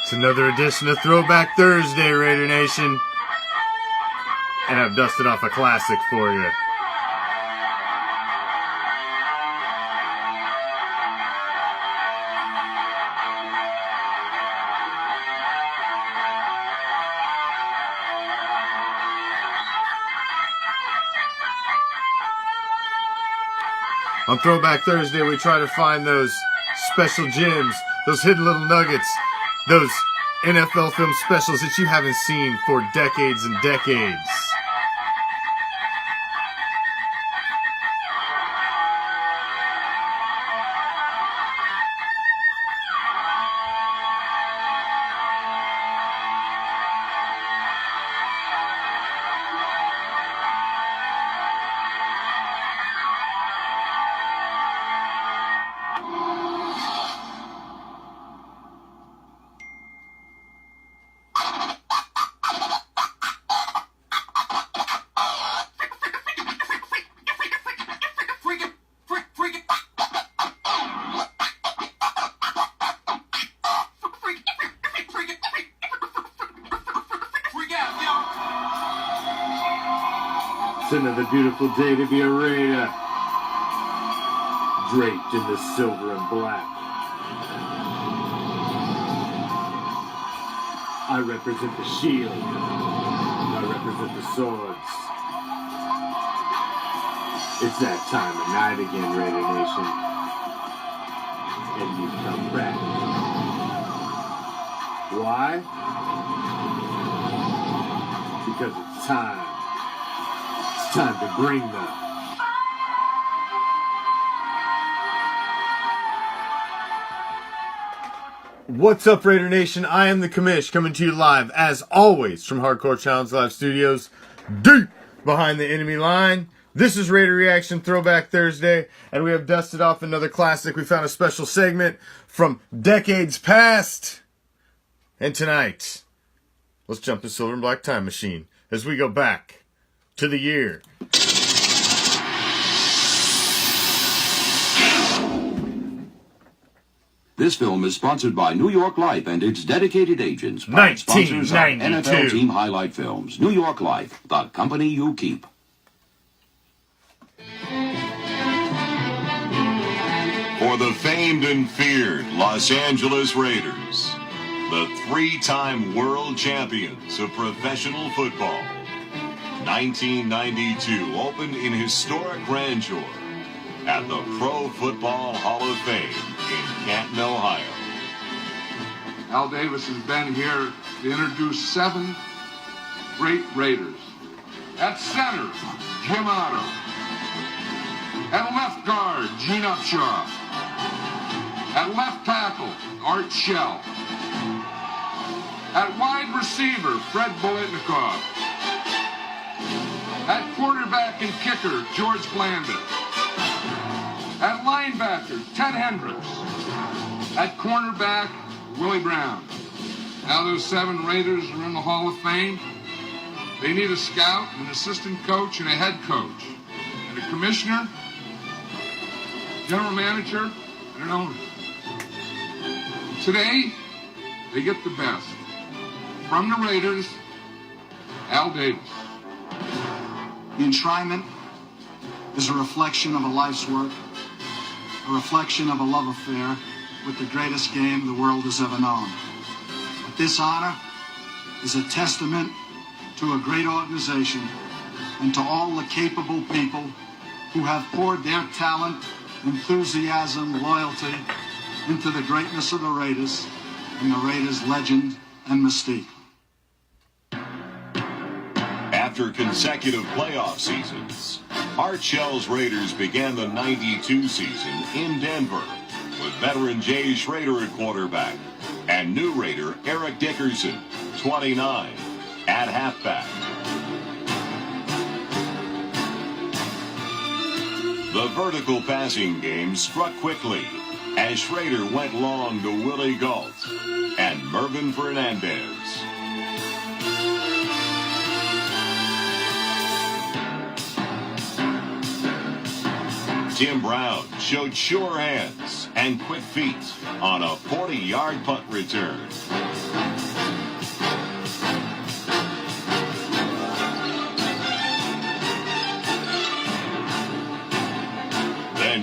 It's another edition of Throwback Thursday, Raider Nation. And I've dusted off a classic for you. On Throwback Thursday, we try to find those special gems, those hidden little nuggets, those NFL film specials that you haven't seen for decades and decades. It's another beautiful day to be a Raider, draped in the silver and black. I represent the shield, I represent the swords. It's that time of night again, Raider Nation, and you've come back. Why? Because it's time. Time to bring them. What's up, Raider Nation? I am the Commish, coming to you live, as always, from Hardcore Challenge Live Studios, deep behind the enemy line. This is Raider Reaction Throwback Thursday, and we have dusted off another classic. We found a special segment from decades past. And tonight, let's jump the silver and black time machine as we go back to the year. This film is sponsored by New York Life and its dedicated agents. Proud sponsors of NFL Team Highlight Films. New York Life, the company you keep. For the famed and feared Los Angeles Raiders, the three-time world champions of professional football, 1992 opened in historic grandeur at the Pro Football Hall of Fame in Canton, Ohio. Al Davis has been here to introduce 7 great Raiders. At center, Jim Otto. At left guard, Gene Upshaw. At left tackle, Art Shell. At wide receiver, Fred Bolitnikov. At quarterback and kicker, George Blanda. At linebacker, Ted Hendricks. At cornerback, Willie Brown. Now those 7 Raiders are in the Hall of Fame. They need a scout, an assistant coach, and a head coach. And a commissioner, general manager, and an owner. Today, they get the best. From the Raiders, Al Davis. The enshrinement is a reflection of a life's work, a reflection of a love affair with the greatest game the world has ever known. But this honor is a testament to a great organization and to all the capable people who have poured their talent, enthusiasm, loyalty into the greatness of the Raiders and the Raiders' legend and mystique. After consecutive playoff seasons, Art Shell's Raiders began the 92 season in Denver with veteran Jay Schrader at quarterback and new Raider Eric Dickerson, 29, at halfback. The vertical passing game struck quickly as Schrader went long to Willie Gault and Mervin Fernandez. Tim Brown showed sure hands and quick feet on a 40-yard punt return.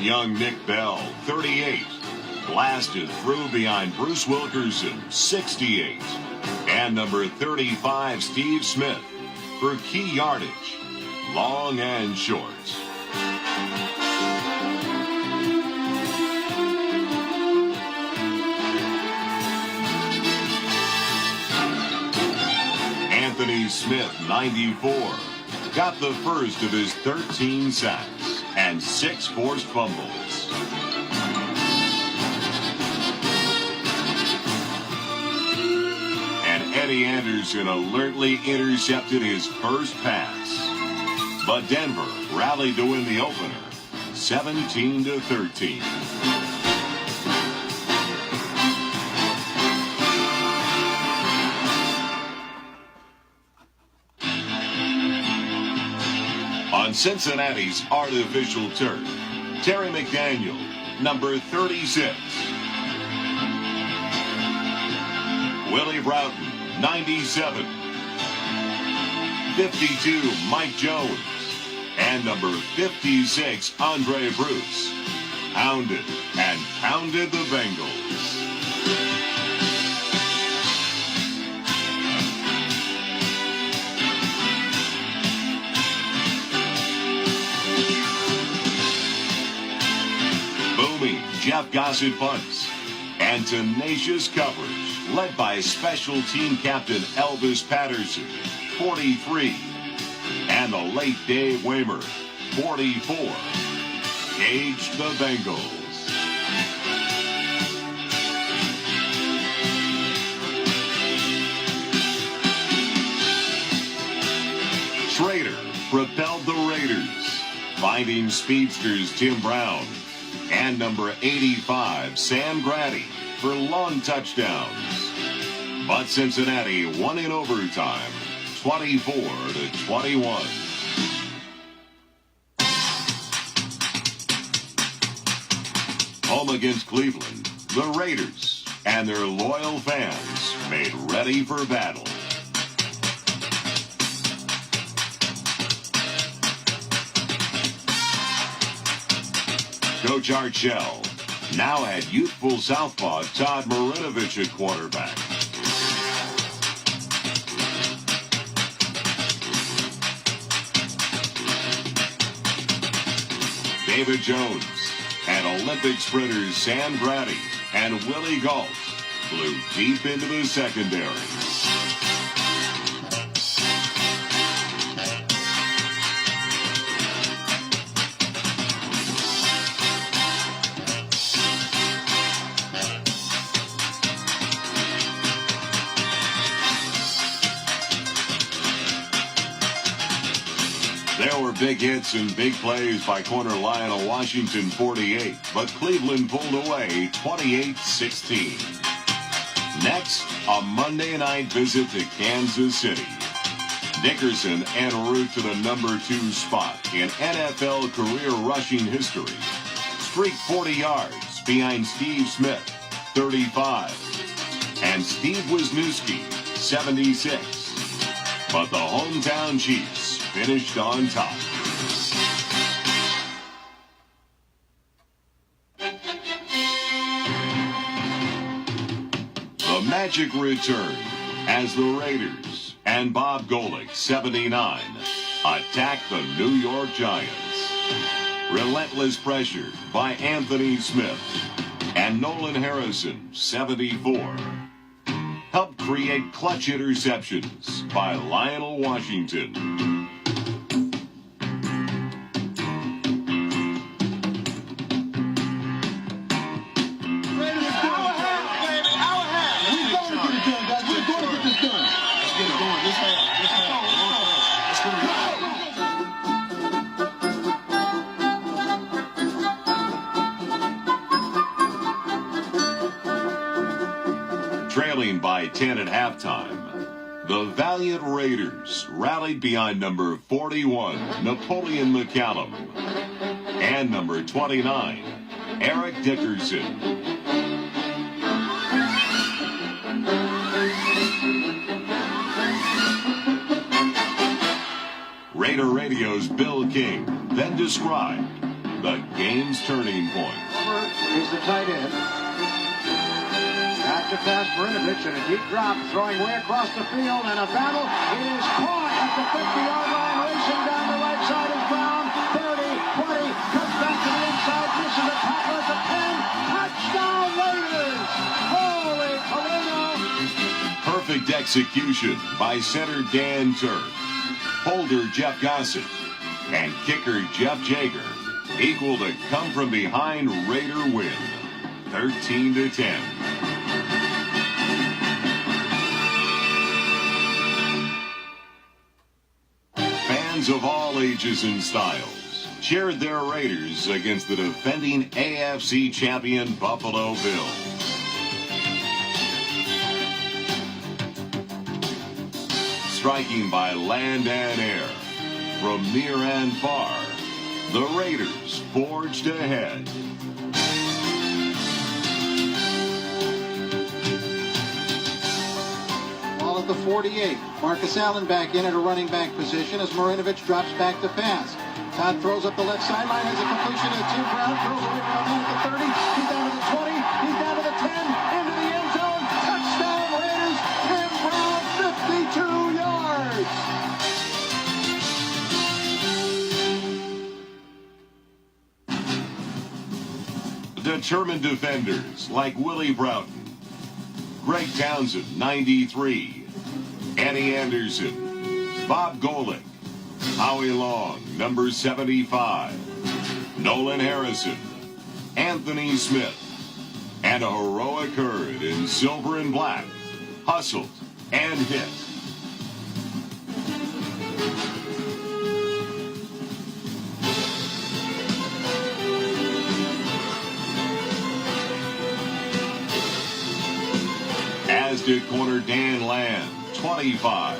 young Nick Bell, 38, blasted through behind Bruce Wilkerson, 68. And number 35, Steve Smith, for key yardage, long and short. Anthony Smith, 94, got the first of his 13 sacks and 6 forced fumbles. And Eddie Anderson alertly intercepted his first pass. But Denver rallied to win the opener, 17-13. On Cincinnati's artificial turf, Terry McDaniel, number 36. Willie Broughton, 97. 52, Mike Jones. And number 56, Andre Bruce, hounded and pounded the Bengals. Jeff Gossett punts, and tenacious coverage led by special team captain Elvis Patterson, 43, and the late Dave Waymer, 44, caged the Bengals. Schrader propelled the Raiders, finding speedsters Tim Brown and number 85, Sam Grady, for long touchdowns. But Cincinnati won in overtime, 24-21. Home against Cleveland, the Raiders and their loyal fans made ready for battle. Coach Art Shell now had youthful southpaw Todd Marinovich at quarterback. David Jones and Olympic sprinters Sam Grady and Willie Gault flew deep into the secondary. There were big hits and big plays by corner Lionel Washington, 48, but Cleveland pulled away 28-16. Next, a Monday night visit to Kansas City. Dickerson en route to the number 2 spot in NFL career rushing history. Streaked 40 yards behind Steve Smith, 35, and Steve Wisniewski, 76. But the hometown Chiefs finished on top. The magic returned as the Raiders and Bob Golick, 79, attacked the New York Giants. Relentless pressure by Anthony Smith and Nolan Harrison, 74. Helped create clutch interceptions by Lionel Washington. Trailing by 10 at halftime, the valiant Raiders rallied behind number 41, Napoleon McCallum, and number 29, Eric Dickerson. Raider Radio's Bill King then described the game's turning point. He's the tight end. Back to pass Marinovich and a deep drop, throwing way across the field, and a battle. It is caught at the 50-yard line, racing down the right side is Brown. 30, 20, comes back to the inside, misses a tackle at the 10. Touchdown Raiders! Holy Toledo! Perfect execution by center Dan Turk, holder Jeff Gossett, and kicker Jeff Jager equal to come-from-behind Raider win, 13-10. Fans of all ages and styles cheered their Raiders against the defending AFC champion Buffalo Bills. Striking by land and air, from near and far, the Raiders forged ahead. Ball at the 48. Marcus Allen back in at a running back position as Marinovich drops back to pass. Todd throws up the left sideline, has a completion to Tim Brown, throws away from the man at the 30, he's down to the 20, he's down to the 10, into the end zone, touchdown Raiders, Tim Brown, 52 yards. Determined defenders like Willie Broughton, Greg Townsend, 93, Eddie Anderson, Bob Golick, Howie Long, number 75, Nolan Harrison, Anthony Smith, and a heroic herd in silver and black hustled and hit. As did corner Dan Land, 25.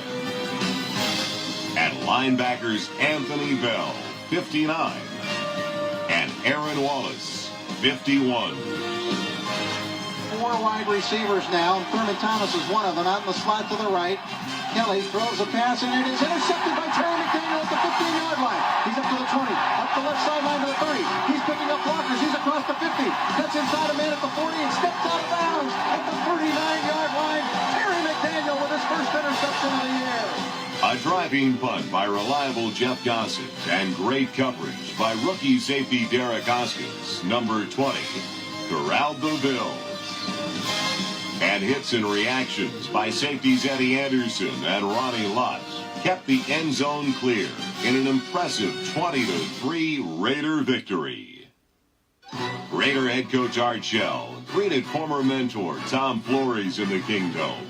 And linebackers Anthony Bell, 59. And Aaron Wallace, 51. Four wide receivers now, and Thurman Thomas is one of them, out in the slot to the right. Kelly throws a pass, and it is intercepted by Terry McDaniel at the 15-yard line. He's up to the 20, up the left sideline to the 30. He's picking up blockers. He's across the 50. Cuts inside a man at the 40 and steps out of bounds at the 39-yard line. Terry McDaniel with his first interception of the year. A driving punt by reliable Jeff Gossett and great coverage by rookie safety Derek Hoskins, number 20, corralled the Bills. And hits and reactions by safeties Eddie Anderson and Ronnie Lott kept the end zone clear in an impressive 20-3 Raider victory. Raider head coach Art Shell greeted former mentor Tom Flores in the Kingdome.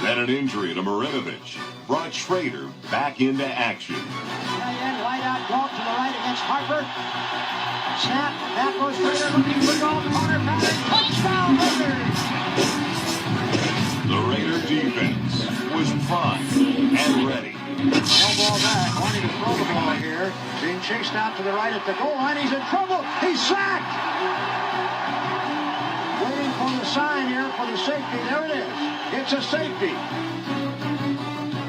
Then an injury to Marinovich brought Schrader back into action. Wide out ball to the right against Harper. Snap, back goes Schrader looking for goal, corner pattern, touchdown Raiders! The Raider defense was primed and ready. No ball back, wanting to throw the ball here. Being chased out to the right at the goal line. He's in trouble. He's sacked. Waiting for the sign here for the safety. There it is. It's a safety.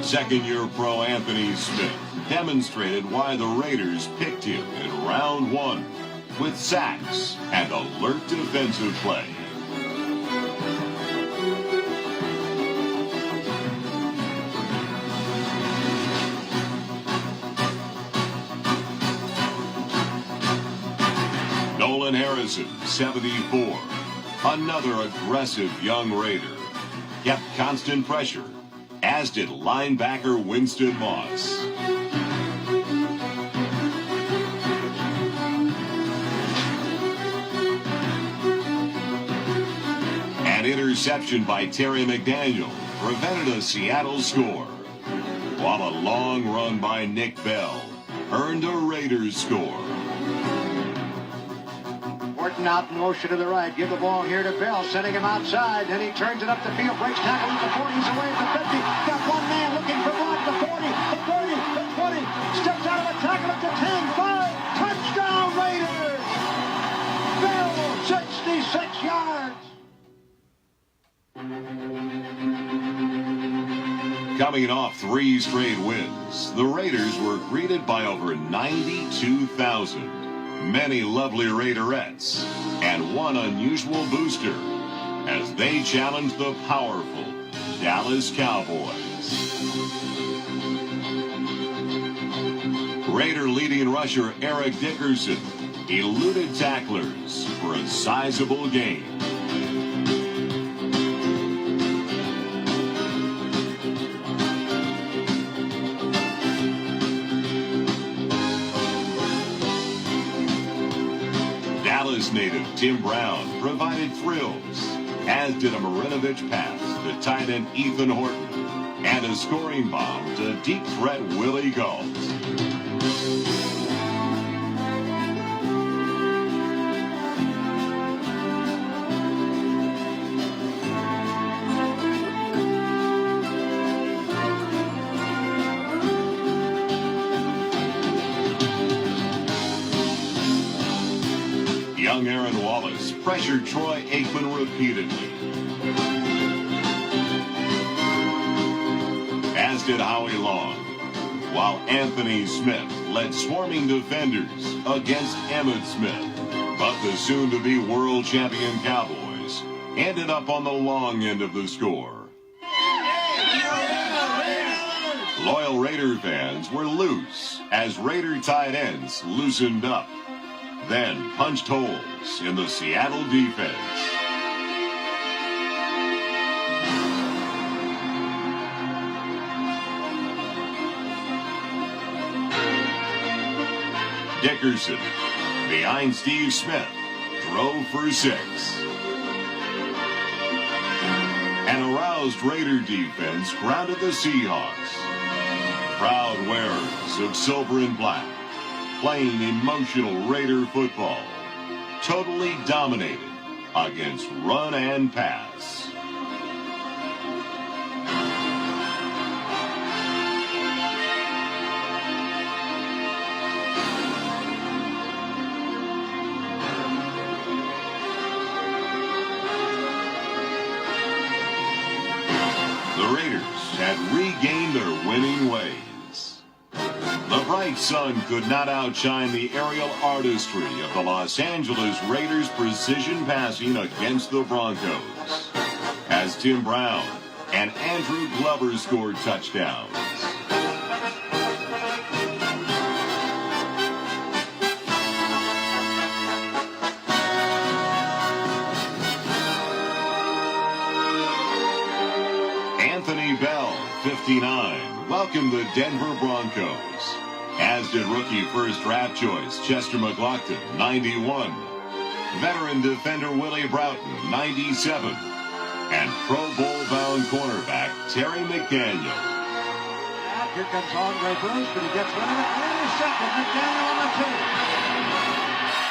Second-year pro Anthony Smith demonstrated why the Raiders picked him in round one with sacks and alert defensive play. Nolan Harrison, 74, another aggressive young Raider, kept constant pressure, as did linebacker Winston Moss. An interception by Terry McDaniel prevented a Seattle score, while a long run by Nick Bell earned a Raiders score. Horton out in motion to the right. Give the ball here to Bell, sending him outside. Then he turns it up the field, breaks tackle at the 40, he's away at the 50. Got one man looking for block, the 40, the 30, the 20. Steps out of a tackle at the 10, 5. Touchdown Raiders! Bell, 66 yards. Coming off 3 straight wins, the Raiders were greeted by over 92,000 many lovely Raiderettes, and one unusual booster as they challenge the powerful Dallas Cowboys. Raider leading rusher Eric Dickerson eluded tacklers for a sizable gain. Dallas native Tim Brown provided thrills, as did a Marinovich pass to tight end Ethan Horton and a scoring bomb to deep threat Willie Galt. Young Aaron Wallace pressured Troy Aikman repeatedly, as did Howie Long, while Anthony Smith led swarming defenders against Emmitt Smith. But the soon-to-be world champion Cowboys ended up on the long end of the score. Loyal Raider fans were loose as Raider tight ends loosened up, then punched holes in the Seattle defense. Dickerson, behind Steve Smith, drove for 6. An aroused Raider defense grounded the Seahawks. Proud wearers of silver and black, playing emotional Raider football, totally dominated against run and pass. The Raiders had regained their winning ways. The bright sun could not outshine the aerial artistry of the Los Angeles Raiders' precision passing against the Broncos, as Tim Brown and Andrew Glover scored touchdowns. Anthony Bell, 59, welcomed the Denver Broncos, as did rookie first draft choice Chester McLaughlin, 91, veteran defender Willie Broughton, 97, and Pro Bowl-bound cornerback Terry McDaniel. Here comes Andre Bruce, but he gets rid of it. Intercepted. McDaniel on the 2.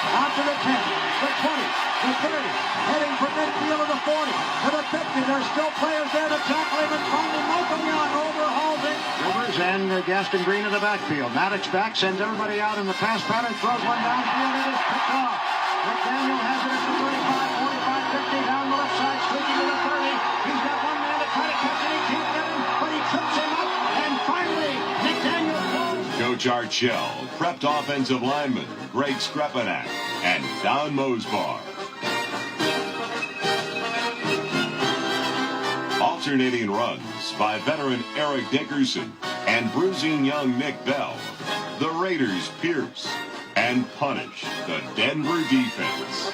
Out to the 10, the 20, the 30, heading for midfield of the 40, to the 50. There's still players there to tackle him, and finally Michael Young overhauls it. Rivers and Gaston Green in the backfield. Maddox back, sends everybody out in the pass pattern, throws one downfield, and it is picked off. McDaniel has it at the 35, 45, 50, down the left side, streaking to the 30. He's got one man to try to catch it, he can't get him, but he trips him up, and finally, McDaniel falls. Coach Archell prepped offensive lineman Greg Skrepenak and Don Mosbar. Alternating runs by veteran Eric Dickerson and bruising young Nick Bell, the Raiders pierce and punish the Denver defense.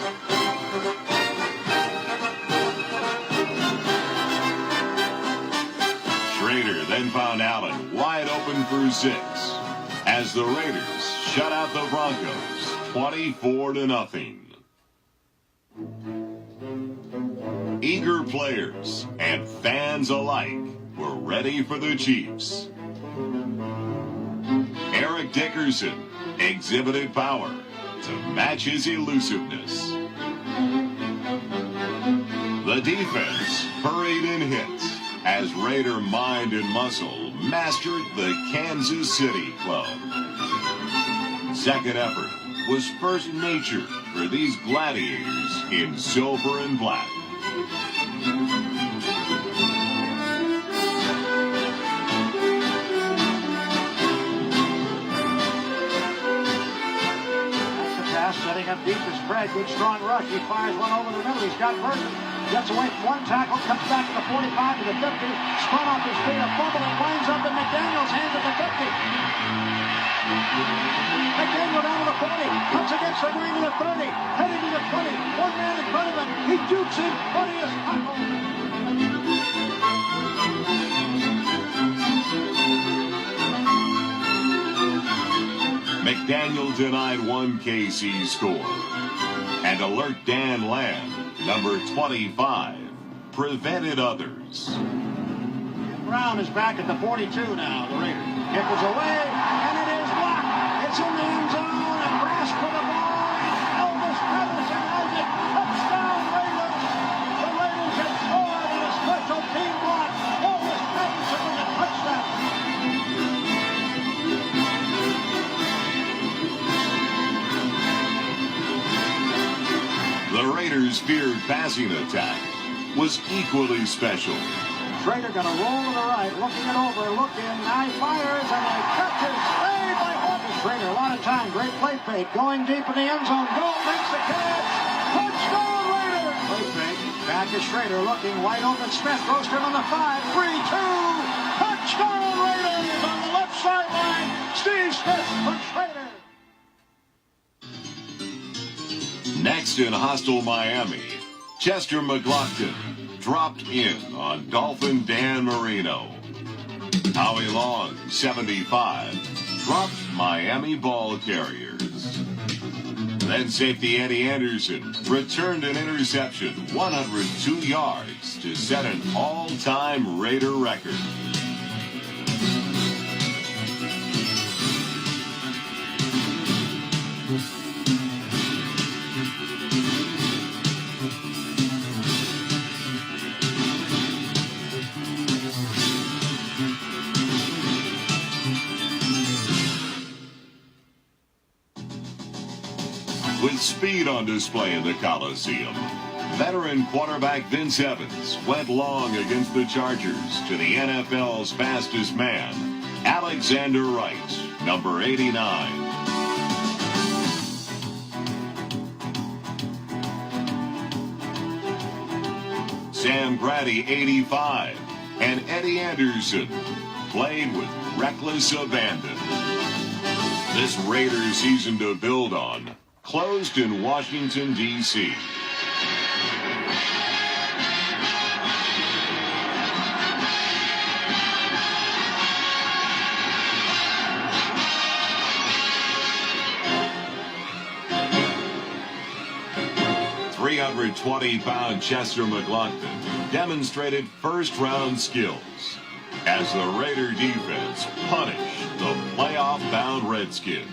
Schrader then found Allen wide open for 6 as the Raiders shut out the Broncos 24-0. Eager players and fans alike were ready for the Chiefs. Eric Dickerson exhibited power to match his elusiveness. The defense hurried in hits as Raider mind and muscle mastered the Kansas City club. Second effort was first nature for these gladiators in silver and black. pass, setting up deep is Craig. Good strong rush. He fires one over the middle. He's got Burton. Gets away from one tackle, comes back to the 45 to the 50. Spun off his feet, a fumble, and winds up in McDaniel's hands at the 50. McDaniel down to the 40. Cuts against the green to the 30. Heading to the 20. One man in front of him. He jukes him, but he is tackled. McDaniel denied one KC score. And alert Dan Land, number 25, prevented others. Brown is back at the 42 now, the Raiders. It was away, and it is blocked. It's in the end zone, and Brass for the ball. Elvis Patterson has it. Touchdown, Raiders. The Raiders have scored on a special team block. Elvis Patterson with a touchdown. The Raiders' feared passing attack was equally special. Schrader going to roll to the right, looking it over, looking, now he fires, and a catch is made by Marcus Schrader. A lot of time, great play fake, going deep in the end zone. Goal makes the catch. Touchdown, Raiders! Play fake, back is Schrader, looking wide open. Smith goes to him on the 5, 3-2. Touchdown, Raiders on the left sideline. Steve Smith for Schrader. Next in hostile Miami, Chester McLaughlin dropped in on Dolphin Dan Marino. Howie Long, 75, dropped Miami ball carriers. Then safety Eddie Anderson returned an interception 102 yards to set an all-time Raider record. With speed on display in the Coliseum, veteran quarterback Vince Evans went long against the Chargers to the NFL's fastest man, Alexander Wright, number 89. Sam Grady, 85, and Eddie Anderson played with reckless abandon. This Raiders season to build on closed in Washington, D.C. .320-pound Chester McLaughlin demonstrated first-round skills as the Raider defense punished the playoff-bound Redskins.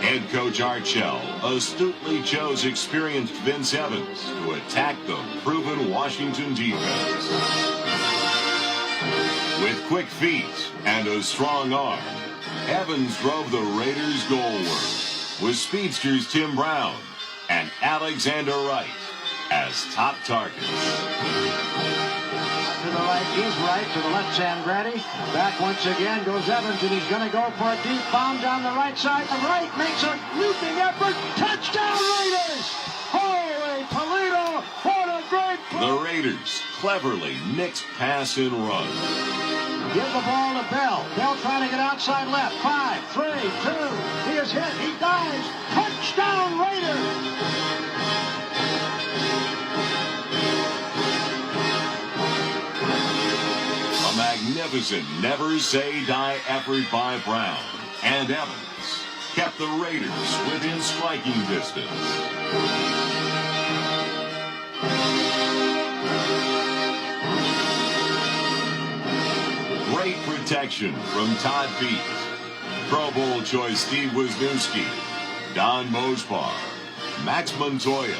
Head coach Art Shell astutely chose experienced Vince Evans to attack the proven Washington defense. With quick feet and a strong arm, Evans drove the Raiders goalward with speedsters Tim Brown and Alexander Wright as top targets. To the right is Wright, to the left Sam Grady. Back once again goes Evans, and he's going to go for a deep bomb down the right side. The right makes a leaping effort. Touchdown Raiders! Holy Toledo, what a great play! The Raiders cleverly mixed pass and run. Give the ball to Bell. Bell trying to get outside left. 5, 3, 2. He is hit. He dives. Touchdown Raiders! A magnificent never-say-die effort by Brown and Evans kept the Raiders within striking distance. Great protection from Todd Pete, Pro Bowl choice Steve Wisniewski, Don Mospar, Max Montoya,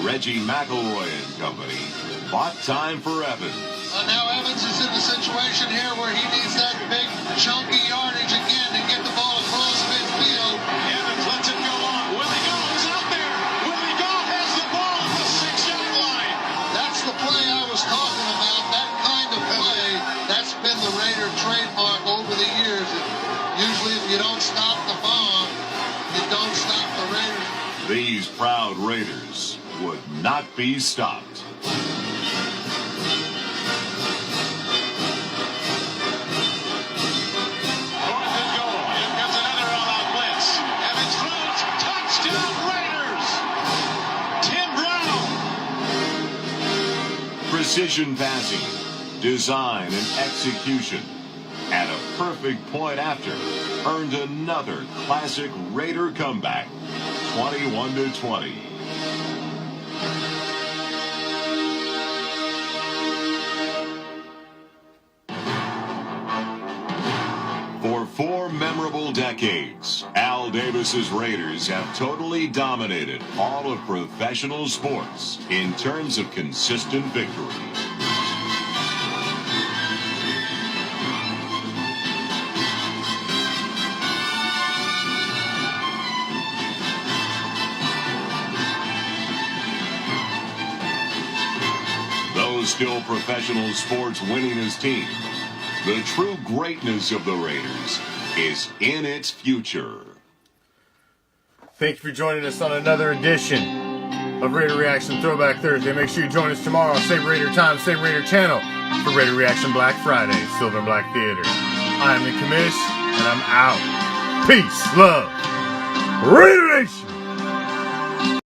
Reggie McElroy and company bought time for Evans. Now Evans is in the situation been the Raider trademark over the years. Usually if you don't stop the bomb, you don't stop the Raiders. These proud Raiders would not be stopped. Precision passing, design, and execution at a perfect point after earned another classic Raider comeback, 21-20. For 4 memorable decades, Al Davis's Raiders have totally dominated all of professional sports in terms of consistent victory. Though still professional sports winningest team, the true greatness of the Raiders is in its future. Thank you for joining us on another edition of Raider Reaction Throwback Thursday. Make sure you join us tomorrow, same Raider time, same Raider channel, for Raider Reaction Black Friday, Silver and Black Theater. I am the Commish, and I'm out. Peace, love, Raider Nation!